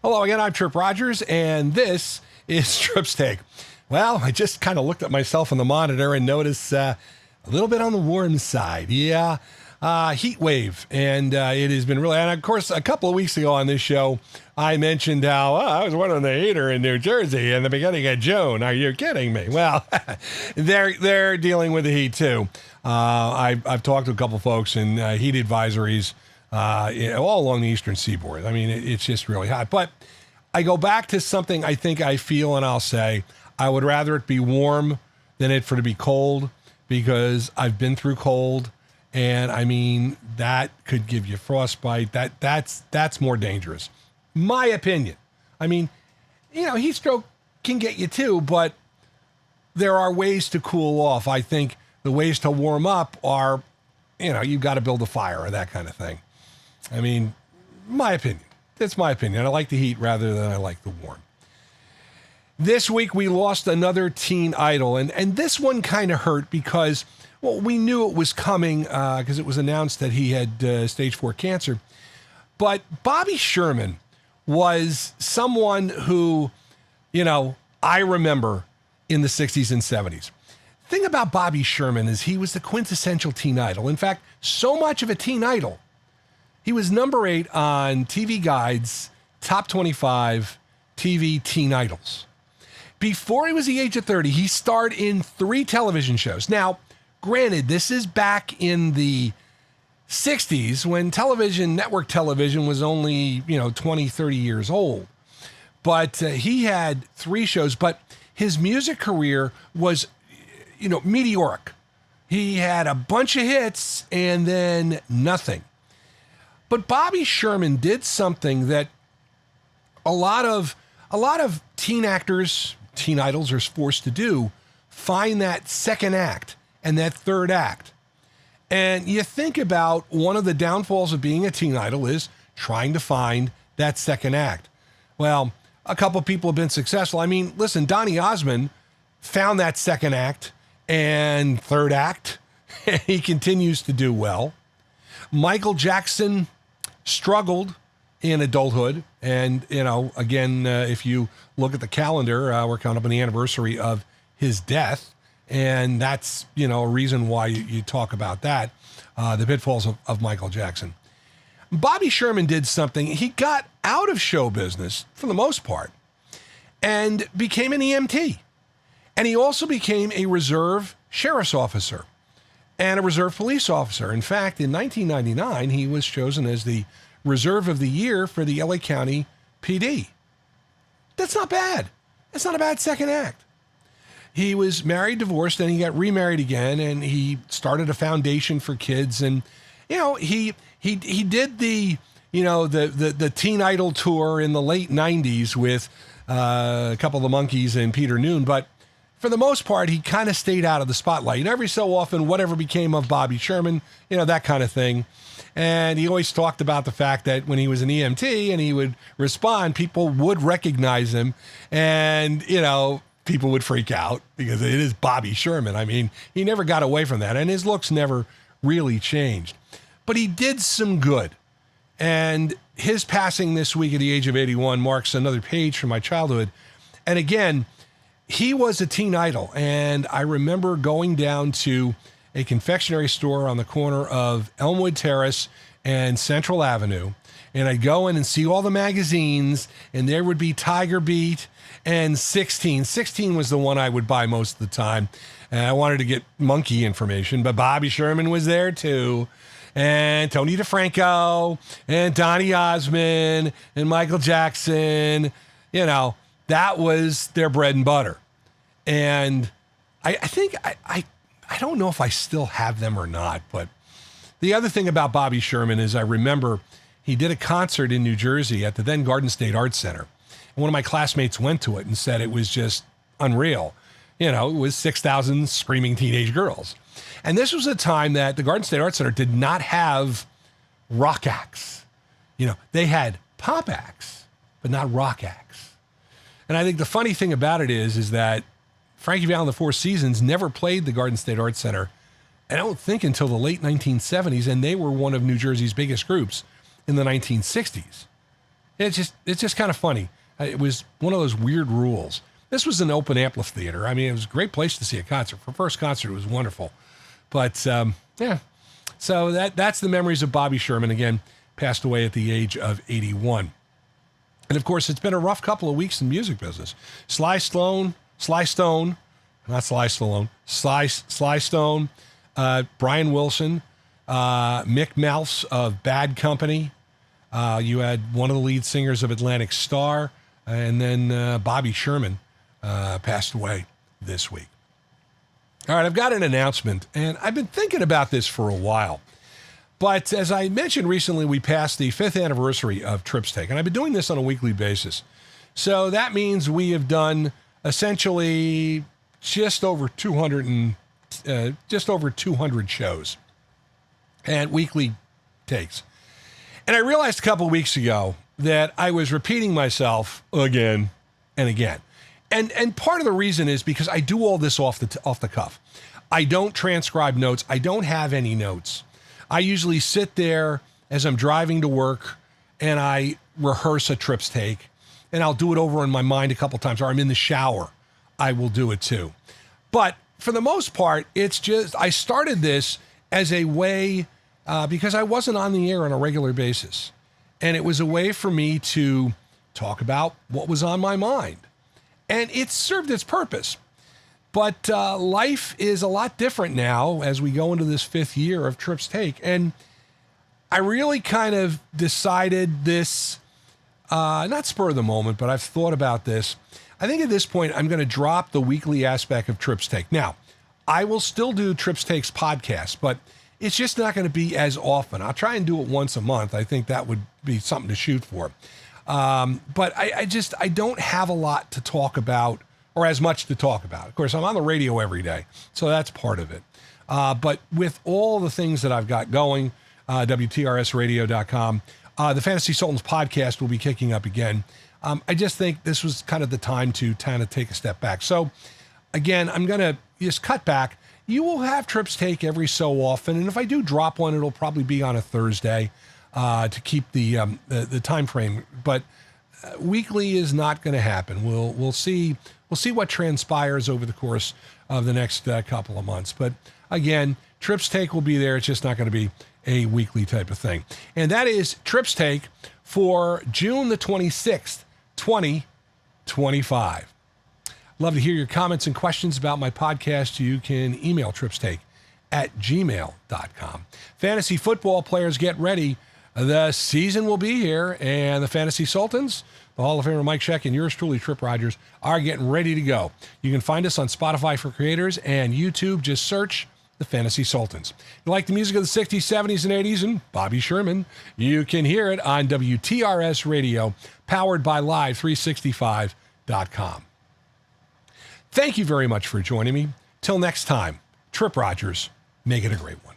Hello again, I'm Tripp Rogers, and this is Tripp's Take. Well, I just kind of looked at myself on the monitor and noticed a little bit on the warm side. Yeah, heat wave, and it has been really, and of course, a couple of weeks ago on this show, I mentioned how I was running the heater in New Jersey in the beginning of June. Are you kidding me? Well, they're dealing with the heat too. I've talked to a couple folks in heat advisories all along the eastern seaboard. I mean, it's just really hot. But I go back to something I feel, and I'll say, I would rather it be warm than it for to be cold, because I've been through cold, and I mean, that could give you frostbite. That's more dangerous. My opinion. I mean, heat stroke can get you too, but there are ways to cool off. I think the ways to warm up are, you've got to build a fire or that kind of thing. I mean, my opinion. That's my opinion. I like the heat rather than I like the warm. This week, we lost another teen idol, and this one kind of hurt because, well, we knew it was coming because it was announced that he had stage 4 cancer. But Bobby Sherman was someone who, I remember in the 60s and 70s. The thing about Bobby Sherman is he was the quintessential teen idol. In fact, so much of a teen idol, he was number 8 on TV Guide's Top 25 TV Teen Idols. Before he was the age of 30, he starred in 3 television shows. Now, granted, this is back in the 60s when network television was only, 20, 30 years old. But he had 3 shows, but his music career was, meteoric. He had a bunch of hits and then nothing. But Bobby Sherman did something that a lot of teen actors, teen idols are forced to do, find that second act and that third act. And you think about one of the downfalls of being a teen idol is trying to find that second act. Well, a couple of people have been successful. I mean, listen, Donny Osmond found that second act and third act. He continues to do well. Michael Jackson struggled in adulthood. And, again, if you look at the calendar, we're coming up on the anniversary of his death. And that's, a reason why you talk about that, the pitfalls of Michael Jackson. Bobby Sherman did something. He got out of show business for the most part and became an EMT. And he also became a reserve sheriff's officer and a reserve police officer. In fact, in 1999, he was chosen as the Reserve of the Year for the LA County PD. That's not bad. That's not a bad second act. He was married, divorced, and he got remarried again, and he started a foundation for kids. And, he did the Teen Idol tour in the late 90s with a couple of the Monkees and Peter Noon. But for the most part, he kind of stayed out of the spotlight. And every so often, whatever became of Bobby Sherman, that kind of thing. And he always talked about the fact that when he was an EMT and he would respond, people would recognize him. And, people would freak out because it is Bobby Sherman. I mean, he never got away from that, and his looks never really changed. But he did some good. And his passing this week at the age of 81 marks another page from my childhood. And again, he was a teen idol. And I remember going down to a confectionery store on the corner of Elmwood Terrace and Central Avenue. And I'd go in and see all the magazines, and there would be Tiger Beat and 16. 16 was the one I would buy most of the time. And I wanted to get monkey information, but Bobby Sherman was there too. And Tony DeFranco and Donny Osmond and Michael Jackson. That was their bread and butter. And I think, I don't know if I still have them or not, but the other thing about Bobby Sherman is I remember he did a concert in New Jersey at the then Garden State Arts Center. And one of my classmates went to it and said it was just unreal. It was 6,000 screaming teenage girls. And this was a time that the Garden State Arts Center did not have rock acts. They had pop acts, but not rock acts. And I think the funny thing about it is that Frankie Valli and the Four Seasons never played the Garden State Arts Center, I don't think until the late 1970s, and they were one of New Jersey's biggest groups in the 1960s. It's just kind of funny. It was one of those weird rules. This was an open amphitheater. I mean, it was a great place to see a concert. For first concert, it was wonderful. But, yeah. So that's the memories of Bobby Sherman. Again, passed away at the age of 81. And, of course, it's been a rough couple of weeks in the music business. Sly Stone, Brian Wilson, Mick Mouse of Bad Company. You had one of the lead singers of Atlantic Starr, and then Bobby Sherman passed away this week. All right, I've got an announcement, and I've been thinking about this for a while. But as I mentioned recently, we passed the 5th anniversary of Tripp's Take, and I've been doing this on a weekly basis. So that means we have done essentially just over 200 shows and weekly takes. And I realized a couple of weeks ago that I was repeating myself again and again. And part of the reason is because I do all this off the cuff. I don't transcribe notes. I don't have any notes. I usually sit there as I'm driving to work and I rehearse a Tripp's Take, and I'll do it over in my mind a couple times, or I'm in the shower. I will do it too. But for the most part, it's just, I started this as a way, because I wasn't on the air on a regular basis. And it was a way for me to talk about what was on my mind. And it served its purpose. But life is a lot different now as we go into this 5th year of Tripp's Take. And I really kind of decided this, not spur of the moment, but I've thought about this. I think at this point, I'm going to drop the weekly aspect of Tripp's Take. Now, I will still do Tripp's Takes podcast, but it's just not going to be as often. I'll try and do it once a month. I think that would be something to shoot for. But I don't have a lot to talk about, or as much to talk about. Of course, I'm on the radio every day, so that's part of it. But with all the things that I've got going, WTRSradio.com, the Fantasy Sultans podcast will be kicking up again. I just think this was kind of the time to kind of take a step back. So again, I'm going to just cut back. You will have Tripp's Take every so often. And if I do drop one, it'll probably be on a Thursday to keep the time frame. But weekly is not going to happen. We'll see what transpires over the course of the next couple of months. But again, Tripp's Take will be there. It's just not going to be a weekly type of thing. And that is Tripp's Take for June the 26th, 2025. Love to hear your comments and questions about my podcast. You can email trippstake@gmail.com. Fantasy football players, get ready. The season will be here, and the Fantasy Sultans, the Hall of Famer Mike Sheck, and yours truly, Tripp Rogers, are getting ready to go. You can find us on Spotify for Creators and YouTube. Just search the Fantasy Sultans. If you like the music of the 60s, 70s, and 80s, and Bobby Sherman, you can hear it on WTRS Radio, powered by Live365.com. Thank you very much for joining me. Till next time, Tripp Rogers, make it a great one.